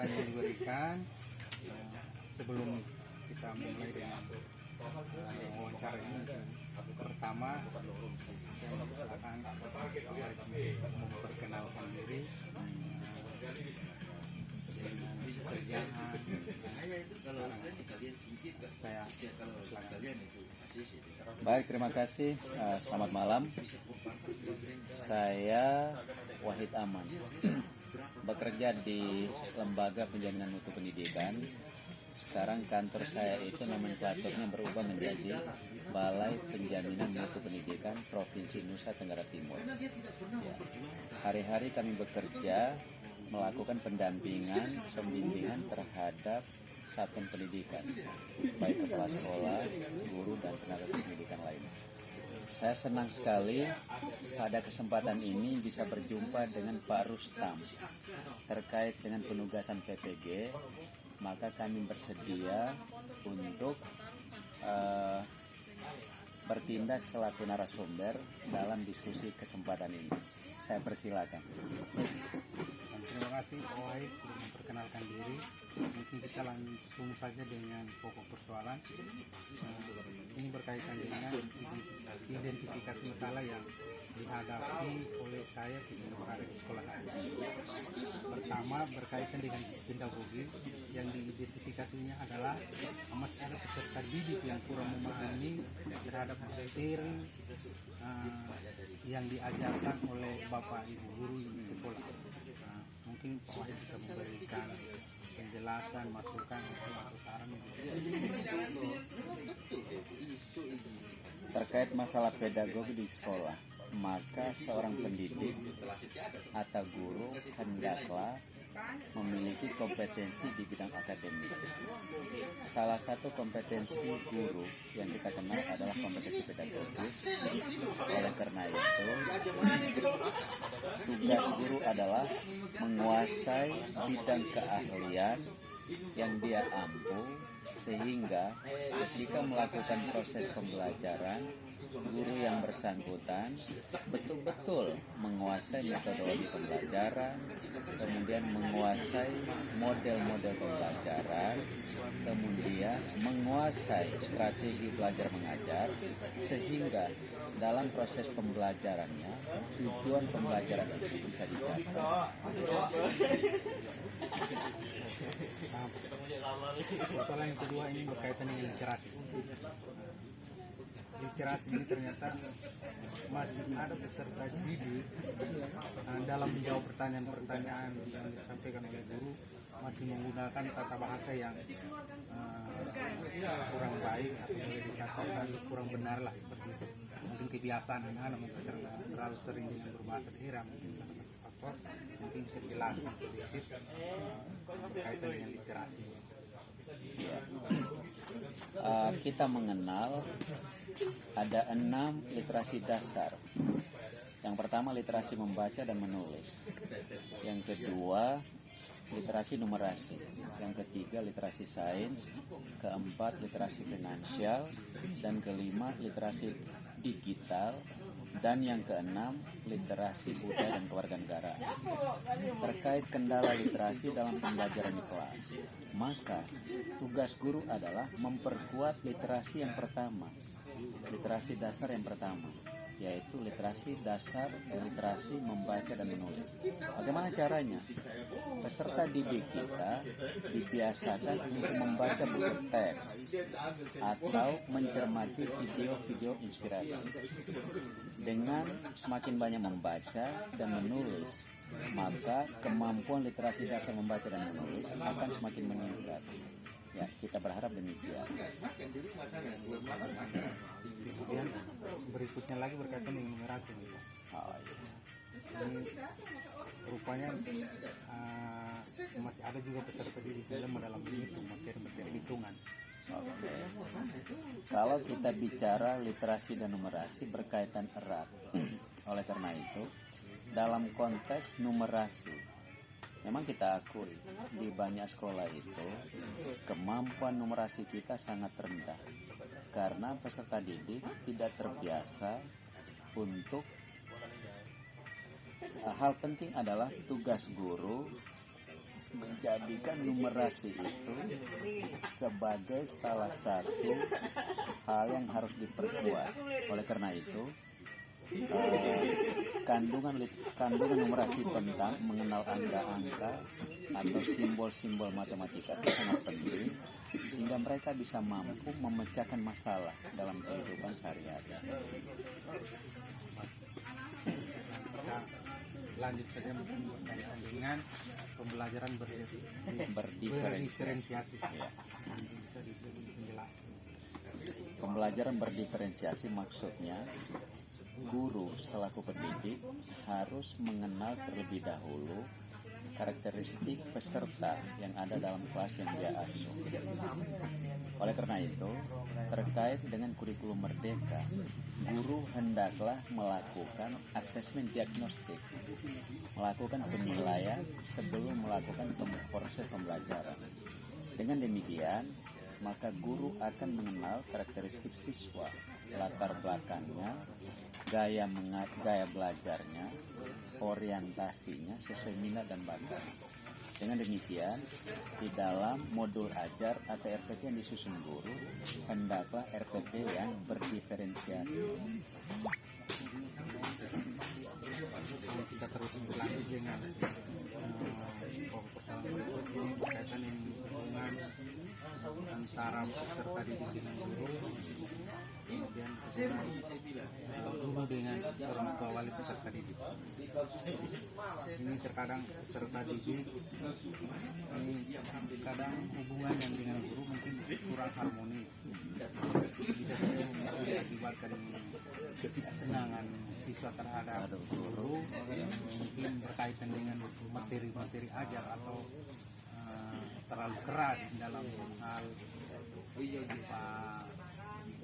kesempatan yang diberikan. Sebelum kita mulai dengan wawancara ini, pertama saya silakan memperkenalkan diri dengan pekerjaan saya. Baik, terima kasih. Selamat malam. Saya Wahid Aman, bekerja di Lembaga Penjaminan Mutu Pendidikan. Sekarang kantor saya itu nomenklaturnya berubah menjadi Balai Penjaminan Mutu Pendidikan Provinsi Nusa Tenggara Timur. Ya. Hari-hari kami bekerja melakukan pendampingan, pembimbingan terhadap satuan pendidikan, baik kepala sekolah, guru, dan tenaga pendidikan lainnya. Saya senang sekali pada kesempatan ini bisa berjumpa dengan Pak Rustam terkait dengan penugasan PPG. Maka kami bersedia untuk bertindak selaku narasumber dalam diskusi kesempatan ini. Saya persilakan. Terima kasih Pak Wahid sudah memperkenalkan diri. Mungkin kita langsung saja dengan pokok persoalan. Ini berkaitan dengan identifikasi masalah yang dihadapi oleh saya ketika berada di sekolah saya. Pertama, berkaitan dengan pedagogi. Yang diidentifikasinya adalah masih ada peserta didik yang kurang memahami terhadap materi yang diajarkan oleh Bapak Ibu guru di sekolah. Mungkin Pak Wahid bisa memberikan penjelasan, masukan atau saran terkait masalah pedagogi di sekolah. Maka seorang pendidik atau guru hendaklah memiliki kompetensi di bidang akademik. Salah satu kompetensi guru yang kita kenal adalah kompetensi pedagogis. Oleh karena itu, tugas guru adalah menguasai bidang keahlian yang dia ampu, sehingga ketika melakukan proses pembelajaran, guru yang bersangkutan betul-betul menguasai metodologi pembelajaran, kemudian menguasai model-model pembelajaran, kemudian menguasai strategi belajar mengajar, sehingga dalam proses pembelajarannya tujuan pembelajaran itu bisa dicapai. Persoalan yang kedua ini berkaitan dengan literasi. Literasi ini ternyata masih ada peserta didik dalam menjawab pertanyaan-pertanyaan yang disampaikan oleh guru masih menggunakan tata bahasa yang kurang baik atau boleh dikatakan kurang benar lah seperti itu. Mungkin kebiasaan anak-anak mungkin terlalu sering dengan berbahasa daerah, mungkin salah satu faktor. Mungkin bisa dijelaskan sedikit berkaitan dengan literasi. Kita mengenal ada 6 literasi dasar. Yang pertama literasi membaca dan menulis. Yang kedua literasi numerasi. Yang ketiga literasi sains. Keempat literasi finansial. Dan kelima literasi digital. Dan yang keenam literasi budaya dan kewarganegaraan. Terkait kendala literasi dalam pembelajaran di kelas, maka tugas guru adalah memperkuat literasi yang pertama, literasi dasar yang pertama, yaitu literasi dasar, literasi membaca dan menulis. Bagaimana caranya? Peserta didik kita dibiasakan untuk membaca buku teks atau mencermati video-video inspiratif. Dengan semakin banyak membaca dan menulis, maka kemampuan literasi dasar membaca dan menulis akan semakin meningkat. Ya, kita berharap demikian. Kemudian berikutnya lagi berkaitan dengan numerasi. Ini rupanya masih ada juga peserta didik dalam menghitung materi-materi hitungan. Kalau kita bicara literasi dan numerasi berkaitan erat. Oleh karena itu, dalam konteks numerasi, memang kita akui di banyak sekolah itu kemampuan numerasi kita sangat rendah karena peserta didik tidak terbiasa untuk hal penting adalah tugas guru menjadikan numerasi itu sebagai salah satu hal yang harus diperkuat. Oleh karena itu, kandungan numerasi tentang mengenal angka-angka atau simbol-simbol matematika itu sangat penting, sehingga mereka bisa mampu memecahkan masalah dalam kehidupan sehari-hari. Kita lanjut saja mungkin berkaitan dengan pembelajaran berdiferensiasi. Ya. Bisa dijelaskan. Pembelajaran berdiferensiasi maksudnya guru selaku pendidik harus mengenal terlebih dahulu karakteristik peserta yang ada dalam kelas yang dia asuh. Oleh karena itu, terkait dengan kurikulum merdeka, guru hendaklah melakukan asesmen diagnostik, melakukan penilaian sebelum melakukan proses pembelajaran. Dengan demikian, maka guru akan mengenal karakteristik siswa, latar belakangnya, gaya belajarnya, orientasinya sesuai minat dan bakat. Dengan demikian, di dalam modul ajar atau RPP yang disusun guru, hendaklah RPP yang berdiferensiasi. Kita terus berlanjut dengan pokok persoalan ini berkaitan dengan hubungan antara peserta didik dengan guru, kemudian guru dengan orang tua wali peserta didik. Ini terkadang peserta didik ini kadang hubungan yang dengan guru mungkin kurang harmonis, bisa mengakibatkan ketidaksenangan siswa terhadap guru, mungkin berkaitan dengan materi-materi ajar atau terlalu keras dalam hal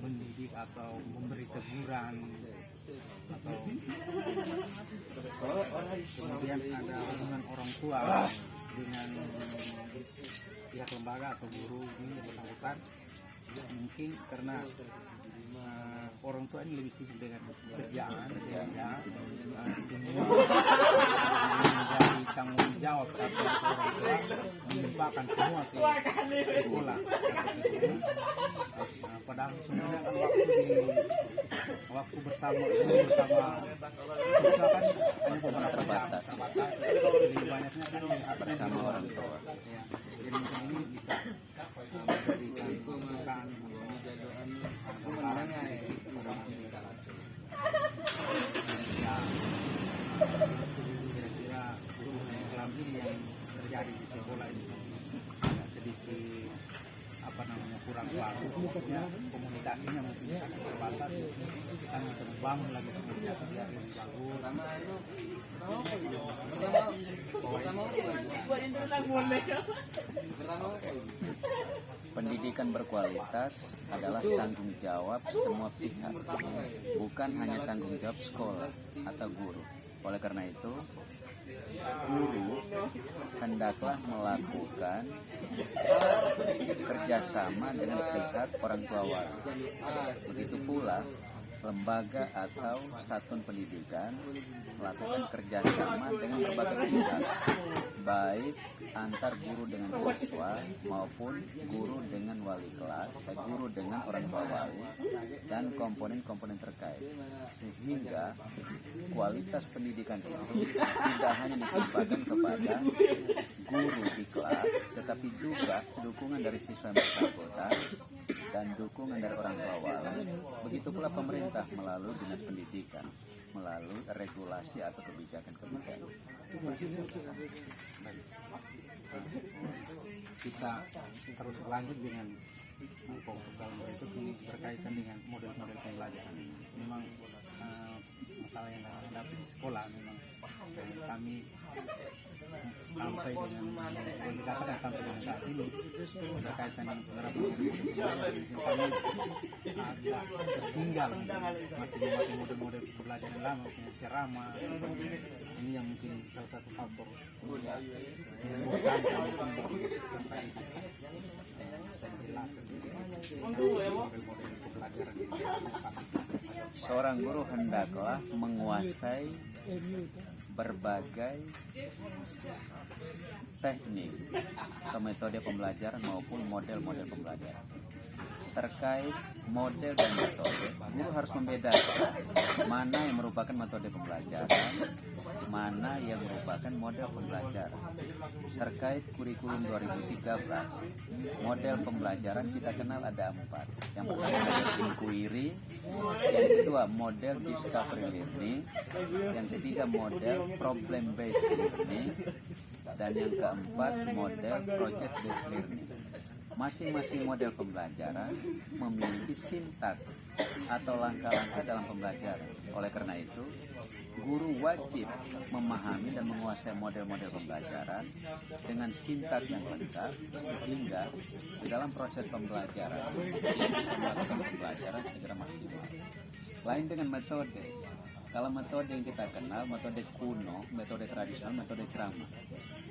mendidik atau memberi teguran, atau kemudian ada hubungan orang tua dengan pihak lembaga atau guru ini bersangkutan, mungkin karena orang tua ini lebih sibuk dengan kerjaan sehingga semua menjadi tanggung jawab satu orang tua melimpahkan semua ke sekolah. Padahal sebenarnya kan waktu bersama siswa kan hanya beberapa jam, lebih banyaknya kan Bersama orang tua. Ya, jadi mungkin ini bisa memberikan masukan kira-kira dalam ini yang terjadi di sekolah ini agak sedikit kurang bagus, ya, komunikasinya mungkin sangat terbatas. Kita bisa membangun lagi komunikasi yang lebih bagus. Pendidikan berkualitas adalah tanggung jawab semua pihak, bukan hanya tanggung jawab sekolah atau guru. Oleh karena itu, guru hendaklah melakukan kerjasama dengan pihak orang tua wali. Begitu pula lembaga atau satuan pendidikan melakukan kerjasama dengan berbagai pihak, baik antar guru dengan siswa maupun guru dengan wali kelas, guru dengan orang tua wali, dan komponen-komponen terkait, sehingga kualitas pendidikan itu tidak hanya ditimpakan kepada guru di kelas, tetapi juga dukungan dari siswa yang bersangkutan dan dukungan dari orang tua wali. Begitu pula pemerintah melalui dinas pendidikan, melalui regulasi atau kebijakan-kebijakan. Kita terus lanjut dengan fokus dalam berikut ini berkaitan dengan model-model pembelajaran. Memang masalah yang dihadapi di sekolah memang kami sampai dengan yang dikatakan sampai dengan saat ini berkaitan dengan penerapan kami agak tertinggal, masih memakai model-model pembelajaran lama, misalnya ceramah. Ini yang mungkin salah satu faktor yang membosankan mungkin sampai Seorang guru hendaklah menguasai berbagai teknik atau metode pembelajaran maupun model-model pembelajaran. Terkait model dan metode, guru harus membedakan mana yang merupakan metode pembelajaran, mana yang merupakan model pembelajaran. Terkait kurikulum 2013, model pembelajaran kita kenal ada 4. Yang pertama model inquiry, yang kedua model discovery learning, yang ketiga model problem based learning, dan yang keempat model project based learning. Masing-masing model pembelajaran memiliki sintak atau langkah-langkah dalam pembelajaran. Oleh karena itu, guru wajib memahami dan menguasai model-model pembelajaran dengan sintak yang lengkap sehingga di dalam proses pembelajaran dia bisa melakukan pembelajaran secara maksimal. Lain dengan metode. Kalau metode yang kita kenal, metode kuno, metode tradisional, metode ceramah.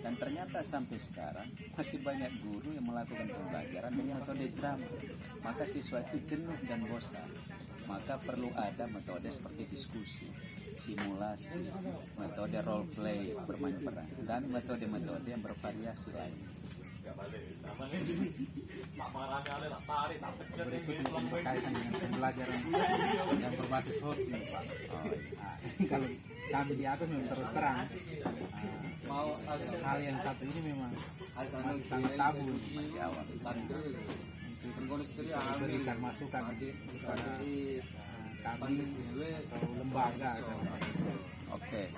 Dan ternyata sampai sekarang masih banyak guru yang melakukan pembelajaran dengan metode ceramah. Maka siswa itu jenuh dan bosan. Maka perlu ada metode seperti diskusi, simulasi, metode role play, bermain peran, dan metode-metode yang bervariasi lain. Berikut mungkin berkaitan dengan pembelajaran yang berbasis hoax nih Pak. Kalau kami di atas memang terus terang, hal yang satu ini memang masih sangat tabu nih, masih awal. Berikan masukan kepada kami atau lembaga. Oke.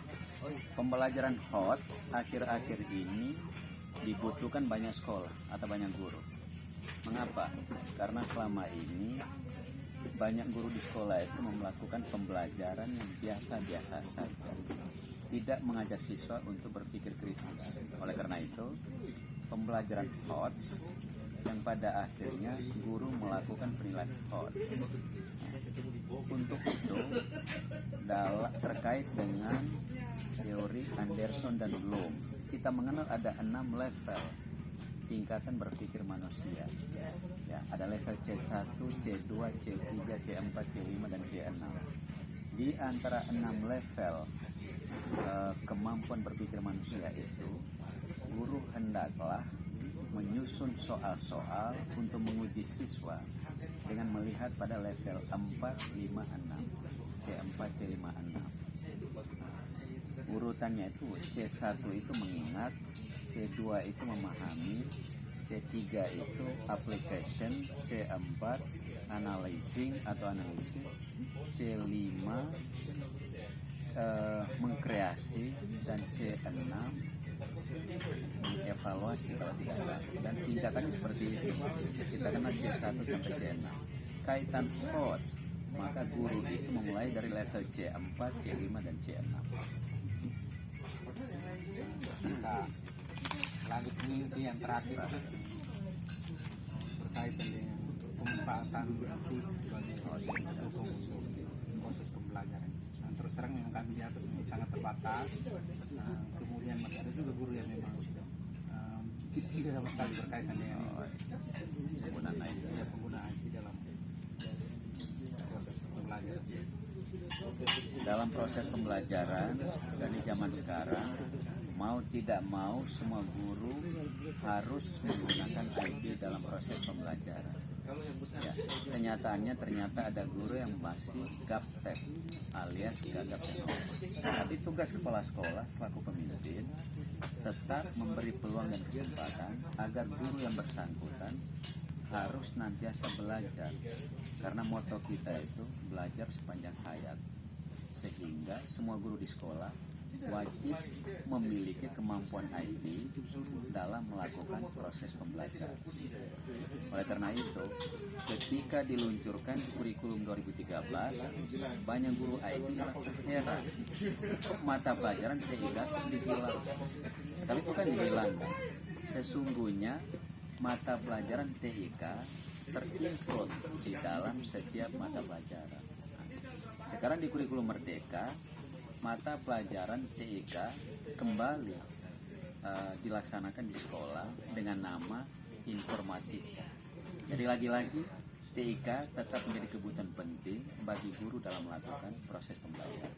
Pembelajaran hoax akhir-akhir ini dibutuhkan banyak sekolah atau banyak guru. Mengapa? Karena selama ini banyak guru di sekolah itu melakukan pembelajaran yang biasa-biasa saja, tidak mengajak siswa untuk berpikir kritis. Oleh karena itu, pembelajaran hoax yang pada akhirnya guru melakukan penilaian hoax. Untuk itu, terkait dengan teori Anderson dan Bloom, kita mengenal ada 6 level tingkatan berpikir manusia. Ya, ada level C1, C2, C3, C4, C5, dan C6. Di antara 6 level kemampuan berpikir manusia itu, guru hendaklah menyusun soal-soal untuk menguji siswa dengan melihat pada level 4, 5, 6, C4, C5, 6. Urutannya itu C1 itu mengingat, C2 itu memahami, C3 itu application, C4 analyzing atau analisis, C5 mengkreasi, dan C6 mengevaluasi kalau tidak salah. Dan tingkatannya seperti itu. Kita kenal C1 sampai C6. Kaitan hoax, maka guru itu memulai dari level C4, C5, dan C6. Kita lanjut mengikuti yang terakhir berkaitan dengan pemanfaatan musik sebagai pendukung untuk proses pembelajaran. Nah, terus terang memang kami di atas ini sangat terbatas. Kemudian masih ada juga guru yang memang tidak sama sekali berkaitan dengan penggunaan IT dalam proses pembelajaran. Dalam proses pembelajaran dari zaman sekarang, mau tidak mau semua guru harus menggunakan IT dalam proses pembelajaran. Ya, kenyataannya ternyata ada guru yang masih gaptek alias gagap teknologi. Tapi tugas kepala sekolah selaku pemimpin tetap memberi peluang dan kesempatan agar guru yang bersangkutan harus nantiasa belajar. Karena moto kita itu belajar sepanjang hayat. Sehingga semua guru di sekolah wajib memiliki kemampuan IT dalam melakukan proses pembelajaran. Oleh karena itu, ketika diluncurkan kurikulum 2013, banyak guru IT merasa heran, mata pelajaran TIK dihilangkan. Tapi bukan dihilangkan, sesungguhnya mata pelajaran TIK terinclude di dalam setiap mata pelajaran. Sekarang di kurikulum Merdeka, mata pelajaran TIK kembali dilaksanakan di sekolah dengan nama informatika. Jadi lagi-lagi TIK tetap menjadi kebutuhan penting bagi guru dalam melakukan proses pembelajaran.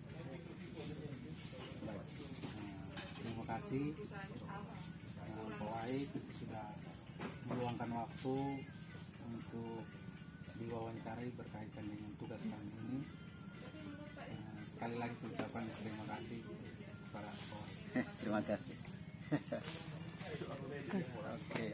Terima kasih Wahid sudah meluangkan waktu untuk diwawancarai berkaitan dengan tugas kami ini. Sekali lagi saya ucapkan terima kasih kepada Pak Wahid. Terima kasih. Oke.